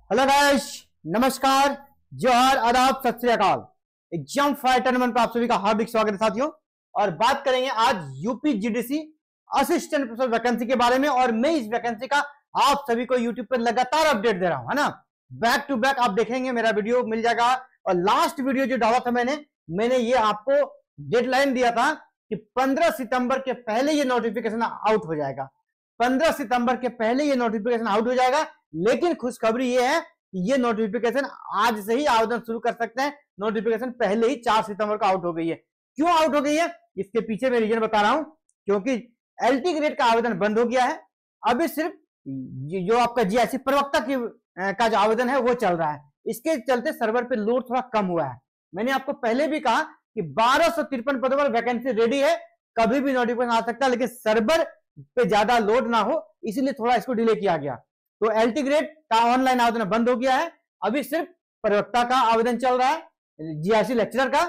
Hello guys, नमस्कार, जोहार, आदाब, सत श्री अकाल। एग्जाम फाइटर नंबर पर आप सभी का हार्दिक स्वागत है साथियों। और बात करेंगे आज UP GDC assistant professor vacancy के बारे में। और मैं इस वैकेंसी का आप सभी को यूट्यूब पर लगातार अपडेट दे रहा हूं, है ना। बैक टू बैक आप देखेंगे, मेरा वीडियो मिल जाएगा। और लास्ट वीडियो जो डाला था मैंने ये आपको डेडलाइन दिया था कि 15 सितंबर के पहले ये नोटिफिकेशन आउट हो जाएगा। 15 सितंबर के पहले ये नोटिफिकेशन आउट हो जाएगा। लेकिन खुशखबरी ये है कि ये नोटिफिकेशन आज से ही आवेदन शुरू कर सकते हैं। नोटिफिकेशन पहले ही 4 सितंबर को आउट हो गई है। क्यों आउट हो गई है, इसके पीछे मैं रीजन बता रहा हूं। क्योंकि एलटी ग्रेड का आवेदन बंद हो गया है। अभी सिर्फ जो आपका जीआईसी प्रवक्ता का जो आवेदन है वो चल रहा है। इसके चलते सर्वर पे लोड थोड़ा कम हुआ है। मैंने आपको पहले भी कहा कि 1253 पदों पर वैकेंसी रेडी है, कभी भी नोटिफिकेशन आ सकता है, लेकिन सर्वर पे ज्यादा लोड ना हो इसलिए थोड़ा इसको डिले किया गया। तो एलटी ग्रेड का ऑनलाइन आवेदन बंद हो गया है। अभी सिर्फ प्रवक्ता का आवेदन चल रहा है, जीआईसी लेक्चरर का,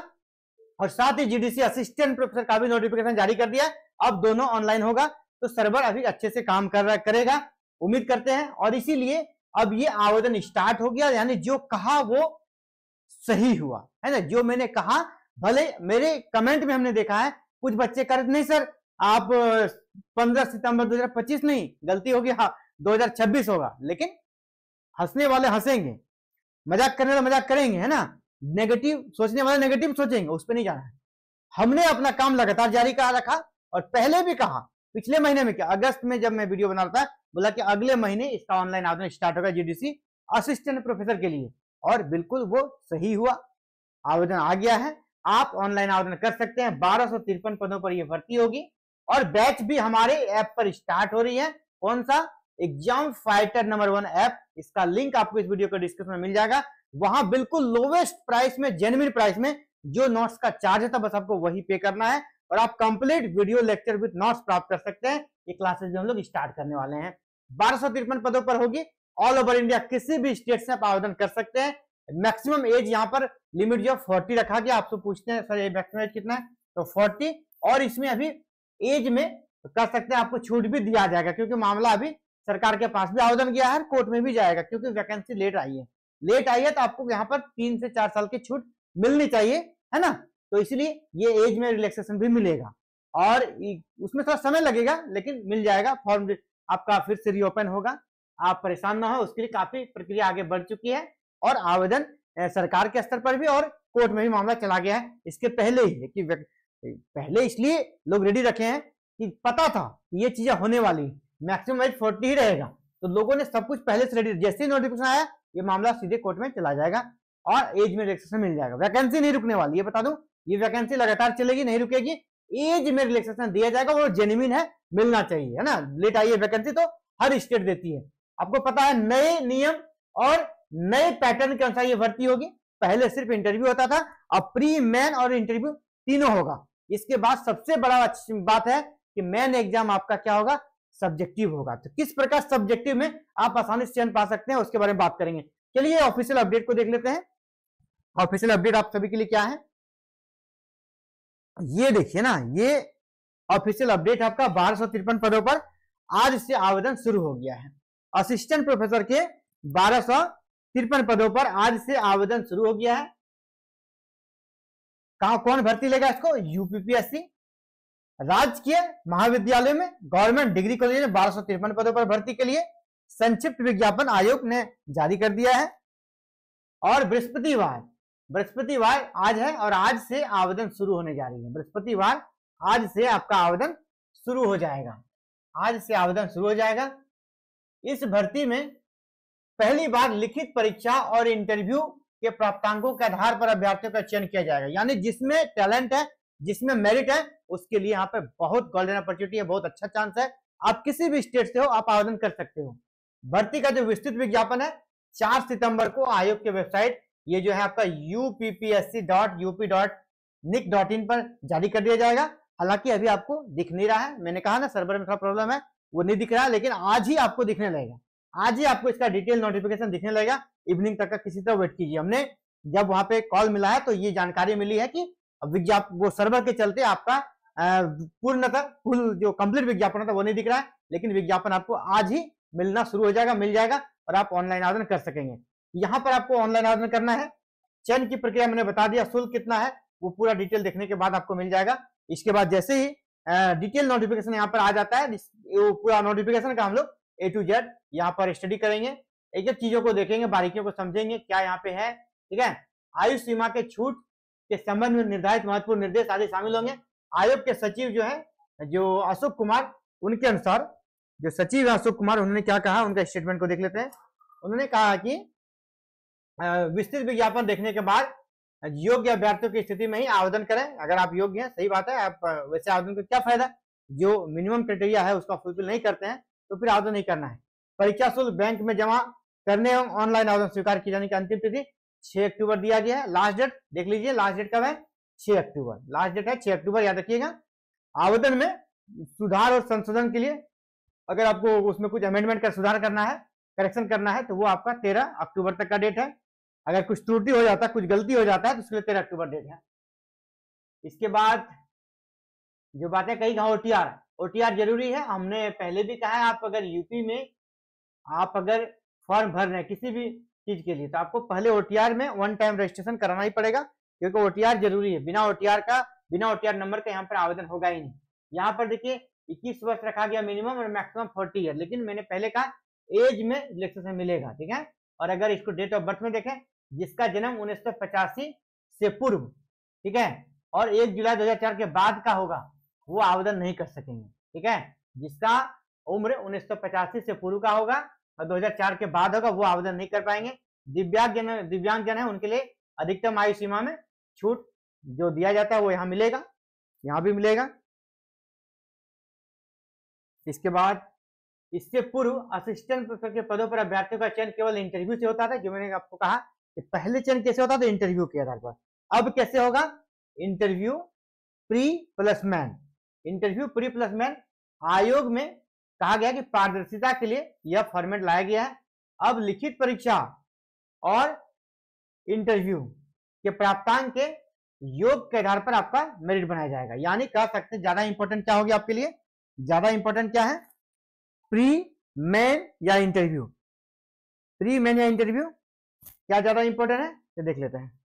और साथ ही जीडीसी असिस्टेंट प्रोफेसर का भी नोटिफिकेशन जारी कर दिया। अब दोनों ऑनलाइन होगा तो सर्वर अभी अच्छे से काम करेगा, उम्मीद करते हैं। और इसीलिए अब ये आवेदन स्टार्ट हो गया, यानी जो कहा वो सही हुआ, है ना। जो मैंने कहा, भले मेरे कमेंट में हमने देखा है कुछ बच्चे कर नहीं सर आप 15 सितंबर 2025 नहीं, गलती होगी, हाँ 2026 होगा। लेकिन हंसने वाले हंसेंगे, मजाक करने वाले मजाक करेंगे, है ना। नेगेटिव सोचने वाले नेगेटिव सोचेंगे, उस पर नहीं जाना है। हमने अपना काम लगातार जारी कर रखा। और पहले भी कहा, पिछले महीने में क्या, अगस्त में जब मैं वीडियो बना रहा था, बोला कि अगले महीने इसका ऑनलाइन आवेदन स्टार्ट होगा जीडीसी असिस्टेंट प्रोफेसर के लिए। और बिल्कुल वो सही हुआ, आवेदन आ गया है। आप ऑनलाइन आवेदन कर सकते हैं। 1253 पदों पर यह भर्ती होगी। और बैच भी हमारे ऐप पर स्टार्ट हो रही है। कौन सा? Exam fighter number 1 app. इसका लिंक आपको इस वीडियो के डिस्क्रिप्शन में मिल जाएगा। वहां बिल्कुल लोवेस्ट प्राइस में, जेन्युइन प्राइस में, जो नोट्स का चार्ज था बस आपको वही पे करना है। और आप complete video lecture with notes प्राप्त कर सकते हैं। ये क्लासेस भी हम लोग स्टार्ट करने वाले हैं। 1253 पदों पर होगी। ऑल ओवर इंडिया किसी भी स्टेट से आप आवेदन कर सकते हैं। मैक्सिमम एज यहाँ पर लिमिट जो 40 रखा गया। आपसे पूछते हैं सर ये मैक्सिमम एज कितना है, तो 40। और इसमें अभी एज में कर सकते हैं, आपको छूट भी दिया जाएगा, क्योंकि मामला अभी सरकार के पास भी आवेदन गया है, कोर्ट में भी जाएगा, क्योंकि वैकेंसी लेट आई है। तो आपको यहाँ पर 3 से 4 साल की छूट मिलनी चाहिए, है ना। तो इसलिए ये एज में रिलैक्सेशन भी मिलेगा। और उसमें थोड़ा समय लगेगा, लेकिन मिल जाएगा। फॉर्म आपका फिर से रीओपन होगा, आप परेशान ना हो, उसके लिए काफी प्रक्रिया आगे बढ़ चुकी है। और आवेदन सरकार के स्तर पर भी और कोर्ट में भी मामला चला गया है। इसके पहले ही कि पहले इसलिए लोग रेडी रखे हैं कि पता था ये चीजें होने वाली। मैक्सिमम एज 40 ही रहेगा, तो लोगों ने सब कुछ पहले से रेडी। जैसे ही नोटिफिकेशन आया, ये मामला सीधे कोर्ट में चला जाएगा और एज में रिलैक्सेशन मिल जाएगा। वैकेंसी नहीं रुकने वाली, ये बता दूं, ये वैकेंसी लगातार चलेगी, नहीं रुकेगी। एज में रिलैक्सेशन दिया जाएगा, वो जेन्युइन है, मिलना चाहिए, है ना। लेट आई है वैकेंसी तो हर स्टेट देती है। आपको पता है नए नियम और नए पैटर्न के अनुसार ये भर्ती होगी। पहले सिर्फ इंटरव्यू होता था, अब प्री, मेन और इंटरव्यू तीनों होगा। इसके बाद सबसे बड़ा बात है कि मेन एग्जाम आपका क्या होगा, सब्जेक्टिव होगा। तो किस प्रकार सब्जेक्टिव में आप आसानी से चयन पा सकते हैं, उसके बारे में बात करेंगे। चलिए ऑफिशियल अपडेट को देख लेते हैं। ऑफिशियल अपडेट आप सभी के लिए क्या है, ये देखिए ना। ये ऑफिशियल अपडेट आपका 1253 पदों पर आज से आवेदन शुरू हो गया है। असिस्टेंट प्रोफेसर के 1253 पदों पर आज से आवेदन शुरू हो गया है। कौन भर्ती लेगा इसको? यूपीपीएससी राजकीय महाविद्यालय में, गवर्नमेंट डिग्री कॉलेज में 1253 पदों पर भर्ती के लिए संक्षिप्त विज्ञापन आयोग ने जारी कर दिया है। और बृहस्पतिवार आज है और आज से आवेदन शुरू होने जा रही है। बृहस्पतिवार आज से आपका आवेदन शुरू हो जाएगा। आज से आवेदन शुरू हो जाएगा। इस भर्ती में पहली बार लिखित परीक्षा और इंटरव्यू के प्राप्तांकों के आधार पर अभ्यर्थियों का चयन किया जाएगा। यानी जिसमें टैलेंट है, जिसमें मेरिट है, उसके लिए यहाँ पे बहुत गोल्डन अपॉर्चुनिटी है, बहुत अच्छा चांस है। आप किसी भी स्टेट से हो, आप आवेदन कर सकते हो। भर्ती का जो विस्तृत विज्ञापन है 4 सितंबर को आयोग के वेबसाइट, ये जो है आपका uppsc.up.nic.in पर जारी कर दिया जाएगा। हालांकि अभी आपको दिख नहीं रहा है, मैंने कहा ना सर्वर में थोड़ा प्रॉब्लम है, वो नहीं दिख रहा है, लेकिन आज ही आपको दिखने लगेगा। आज ही आपको इसका डिटेल नोटिफिकेशन दिखने लगेगा। इवनिंग तक का किसी तरह वेट कीजिए। हमने जब वहां पे कॉल मिला है तो ये जानकारी मिली है कि वो सर्वर के चलते आपका पूर्णतः फुल जो कंप्लीट विज्ञापन था वो नहीं दिख रहा है, लेकिन विज्ञापन आपको आज ही मिलना शुरू हो जाएगा, मिल जाएगा और आप ऑनलाइन आवेदन कर सकेंगे। यहाँ पर आपको ऑनलाइन आवेदन करना है। चयन की प्रक्रिया मैंने बता दिया, शुल्क कितना है वो पूरा डिटेल देखने के बाद आपको मिल जाएगा। इसके बाद जैसे ही डिटेल नोटिफिकेशन यहाँ पर आ जाता है, वो पूरा नोटिफिकेशन का हम लोग A to Z यहाँ पर स्टडी करेंगे, एक एक चीजों को देखेंगे, बारीकियों को समझेंगे क्या यहाँ पे है, ठीक है। आयु सीमा के छूट के संबंध में निर्धारित महत्वपूर्ण निर्देश आदि शामिल होंगे। आयोग के सचिव जो है, जो अशोक कुमार, उनके अनुसार जो सचिव है अशोक कुमार, उन्होंने क्या कहा, उनका स्टेटमेंट को देख लेते हैं। उन्होंने कहा कि विस्तृत विज्ञापन देखने के बाद योग्य अभ्यर्थियों की स्थिति में ही आवेदन करें। अगर आप योग्य हैं, सही बात है, आप वैसे आवेदन का क्या फायदा, जो मिनिमम क्राइटेरिया है उसका फुलफिल नहीं करते हैं तो फिर आवेदन नहीं करना है। परीक्षा शुल्क बैंक में जमा करने एवं ऑनलाइन आवेदन स्वीकार किए जाने की अंतिम तिथि 6 अक्टूबर दिया गया है। लास्ट डेट देख लीजिए, लास्ट डेट कब है, 6 अक्टूबर, लास्ट डेट है 6 अक्टूबर, याद रखिएगा। आवेदन में सुधार और संशोधन के लिए अगर आपको उसमें कुछ अमेंडमेंट का सुधार करना है, करेक्शन करना है, तो वो आपका 13 अक्टूबर तक का डेट है। अगर कुछ त्रुटि हो जाता है, कुछ गलती हो जाता है तो उसके लिए 13 अक्टूबर डेट है। इसके बाद जो बातें कही, ओटीआर जरूरी है। हमने पहले भी कहा है, आप अगर यूपी में आप अगर फॉर्म भर रहे हैं किसी भी चीज के लिए तो आपको पहले ओटीआर में 1 टाइम रजिस्ट्रेशन कराना ही पड़ेगा, क्योंकि ओटीआर जरूरी है। बिना ओटीआर नंबर का यहाँ पर आवेदन होगा ही नहीं। यहाँ पर देखिए 21 वर्ष रखा गया मिनिमम और मैक्सिमम 40 ईयर, लेकिन मैंने पहले कहा एज में रिलैक्सेशन मिलेगा, ठीक है। और अगर इसको डेट ऑफ बर्थ में देखें, जिसका जन्म 1985 से पूर्व, ठीक है, और 1 जुलाई 2004 के बाद का होगा वो आवेदन नहीं कर सकेंगे, ठीक है। जिसका उम्र 1985 से पूर्व का होगा और 2004 के बाद होगा वो आवेदन नहीं कर पाएंगे। दिव्यांग जन है उनके लिए अधिकतम आयु सीमा में छूट जो दिया जाता है वो यहाँ मिलेगा, यहाँ भी मिलेगा। इसके बाद इससे पूर्व असिस्टेंट प्रोफेसर के पदों पर अभ्यर्थियों का चयन केवल इंटरव्यू से होता था, जो मैंने आपको कहा कि पहले चयन कैसे होता था, इंटरव्यू के आधार पर। अब कैसे होगा, interview pre plus man. Interview pre plus man आयोग में कहा गया कि पारदर्शिता के लिए यह फॉर्मेट लाया गया है। अब लिखित परीक्षा और इंटरव्यू के प्राप्तांक के योग के आधार पर आपका मेरिट बनाया जाएगा। यानी कह सकते हैं ज्यादा इंपॉर्टेंट क्या होगी आपके लिए, ज्यादा इंपॉर्टेंट क्या है, प्री मेन या इंटरव्यू। प्री मेन या इंटरव्यू क्या ज्यादा इंपॉर्टेंट है, तो देख लेते हैं।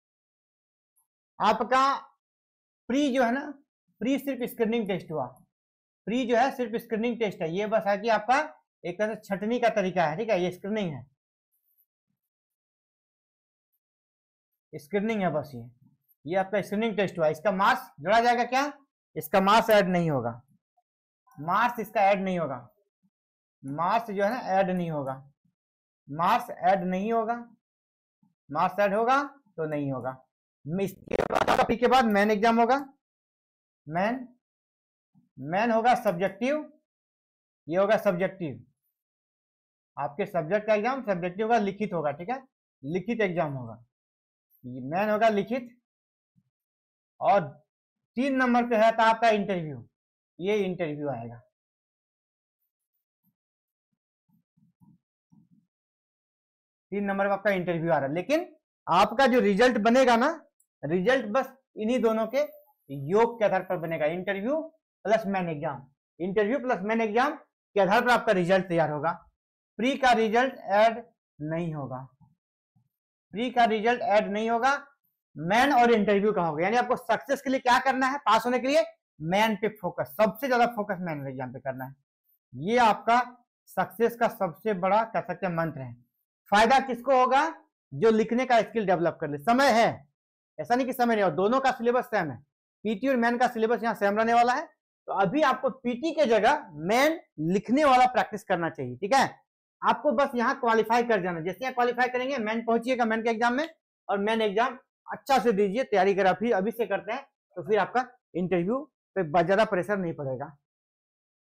आपका प्री जो है ना, प्री सिर्फ स्क्रीनिंग टेस्ट हुआ, प्री जो है सिर्फ स्क्रीनिंग टेस्ट है। ये बस है कि आपका एक तरह से छटनी का तरीका है, ठीक है, ये स्क्रीनिंग है, स्क्रीनिंग है बस। ये आपका स्क्रीनिंग टेस्ट हुआ। इसका मार्क्स जोड़ा जाएगा क्या, इसका मार्क्स ऐड नहीं होगा, मार्क्स इसका ऐड नहीं होगा, मार्क्स जो है ना ऐड नहीं होगा, मार्क्स ऐड नहीं होगा, मार्क्स ऐड होगा तो नहीं होगा। इसके बाद मेन एग्जाम होगा, मेन होगा सब्जेक्टिव, ये होगा सब्जेक्टिव, आपके सब्जेक्ट का एग्जाम सब्जेक्टिव होगा, लिखित होगा, ठीक है, लिखित एग्जाम होगा। मेन होगा लिखित, और 3 नंबर पे है था आपका इंटरव्यू, ये इंटरव्यू आएगा। तीन नंबर का आपका इंटरव्यू आ रहा है, लेकिन आपका जो रिजल्ट बनेगा ना, रिजल्ट बस इन्हीं दोनों के योग के आधार पर बनेगा। Interview plus main exam, interview plus main exam के आधार पर आपका रिजल्ट तैयार होगा। प्री का रिजल्ट ऐड नहीं होगा, प्री का रिजल्ट ऐड नहीं होगा, मेन और इंटरव्यू का होगा। यानी आपको सक्सेस के लिए क्या करना है, पास होने के लिए मेन पे फोकस, सबसे ज्यादा फोकस मेन एग्जाम पे करना है। ये आपका सक्सेस का सबसे बड़ा कह सकते हैं मंत्र है। फायदा किसको होगा, जो लिखने का स्किल डेवलप कर ले। समय है, ऐसा नहीं कि समय नहीं, और दोनों का सिलेबस सेम है, पीटी और मेन का सिलेबस यहाँ सेम रहने वाला है। तो अभी आपको पीटी के जगह मेन लिखने वाला प्रैक्टिस करना चाहिए, ठीक है। आपको बस यहाँ क्वालिफाई कर जाना, जैसे यहाँ क्वालिफाई करेंगे मेन पहुंचिएगा मेन के एग्जाम में, और मेन एग्जाम अच्छा से दीजिए, तैयारी करा फिर अभी से करते हैं तो फिर आपका इंटरव्यू पे ज्यादा प्रेशर नहीं पड़ेगा।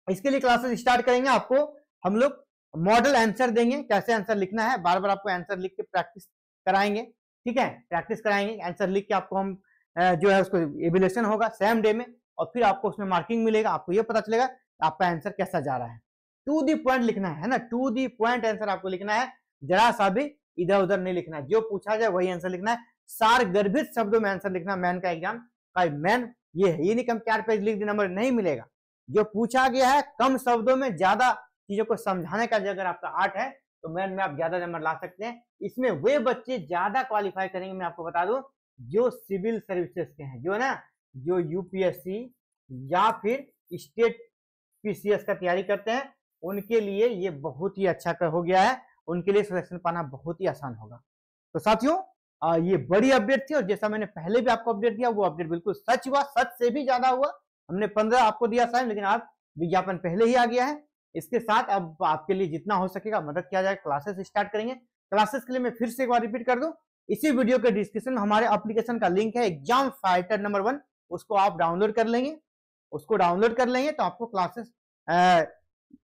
इसके लिए क्लासेस स्टार्ट करेंगे, आपको हम लोग मॉडल आंसर देंगे, कैसे आंसर लिखना है, बार बार आपको आंसर लिख के प्रैक्टिस कराएंगे, ठीक है, प्रैक्टिस कराएंगे। आंसर लिख के आपको हम जो है उसको एवेल्यूएशन होगा सेम डे में, और फिर आपको उसमें मार्किंग मिलेगा, आपको ये पता चलेगा आपका आंसर कैसा जा रहा है। टू दी पॉइंट लिखना है ना, टू दी पॉइंट आंसर आपको लिखना है, जरा सा भी इधर उधर नहीं लिखना है, जो पूछा जाए वही आंसर लिखना है, सार गर्भित शब्दों में आंसर लिखना। मैन का एग्जाम का मैन ये है, ये नहीं कम 4 पेज लिख दी नंबर नहीं मिलेगा। जो पूछा गया है कम शब्दों में ज्यादा चीजों को समझाने का अगर आपका आर्ट है तो मैन में आप ज्यादा नंबर ला सकते हैं। इसमें वे बच्चे ज्यादा क्वालिफाई करेंगे, मैं आपको बता दूं, जो सिविल सर्विसेज के हैं, जो है ना, जो यूपीएससी या फिर स्टेट पीसीएस का तैयारी करते हैं, उनके लिए ये बहुत ही अच्छा हो गया है, उनके लिए सिलेक्शन पाना बहुत ही आसान होगा। तो साथियों ये बड़ी अपडेट थी, और जैसा मैंने पहले भी आपको अपडेट दिया, वो अपडेट बिल्कुल सच हुआ, सच से भी ज्यादा हुआ। हमने 15 आपको दिया था, लेकिन आप विज्ञापन पहले ही आ गया है। इसके साथ अब आपके लिए जितना हो सकेगा मदद किया जाए, क्लासेस स्टार्ट करेंगे। क्लासेस के लिए मैं फिर से एक बार रिपीट कर दूं, इसी वीडियो के डिस्क्रिप्शन में हमारे एप्लीकेशन का लिंक है, एग्जाम फाइटर नंबर 1, उसको आप डाउनलोड कर लेंगे। उसको डाउनलोड कर लेंगे तो आपको क्लासेस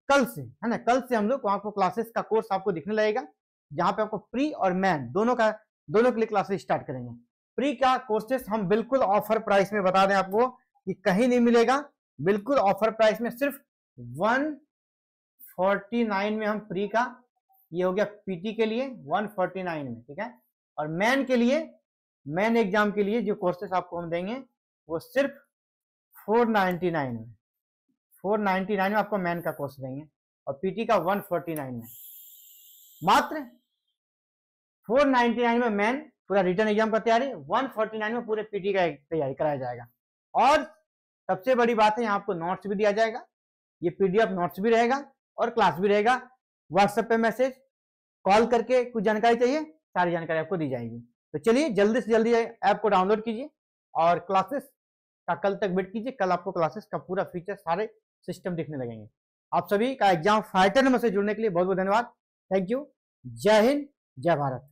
कल से, है ना, कल से हम लोग वहां को क्लासेस का कोर्स आपको दिखने लगेगा, जहां पे आपको प्री और मैन दोनों के लिए क्लासेस स्टार्ट करेंगे। प्री का कोर्सेस हम बिल्कुल ऑफर प्राइस में बता दें आपको कि कहीं नहीं मिलेगा, बिल्कुल ऑफर प्राइस में, सिर्फ 149 में हम प्री का, ये हो गया पीटी के लिए 149 में, ठीक है। और मैन के लिए, मैन एग्जाम के लिए जो कोर्सेस आपको हम देंगे वो सिर्फ 499 में, 499 में आपको मैन का कोर्स देंगे, और पीटी का 149 में। मात्र 499 में मैन पूरा रिटर्न एग्जाम का तैयारी, 149 में पूरे पीटी का तैयारी कराया जाएगा। और सबसे बड़ी बात है, यहाँ आपको नोट्स भी दिया जाएगा, ये पीडीएफ नोट्स भी रहेगा और क्लास भी रहेगा। व्हाट्सएप पे मैसेज, कॉल करके कुछ जानकारी चाहिए, सारी जानकारी आपको दी जाएगी। तो चलिए जल्दी से जल्दी ऐप को डाउनलोड कीजिए और क्लासेस का कल तक वेट कीजिए। कल आपको क्लासेस का पूरा फीचर, सारे सिस्टम दिखने लगेंगे। आप सभी का एग्जाम फाइटर नंबर से जुड़ने के लिए बहुत बहुत धन्यवाद। Thank you. जय हिंद, जय भारत।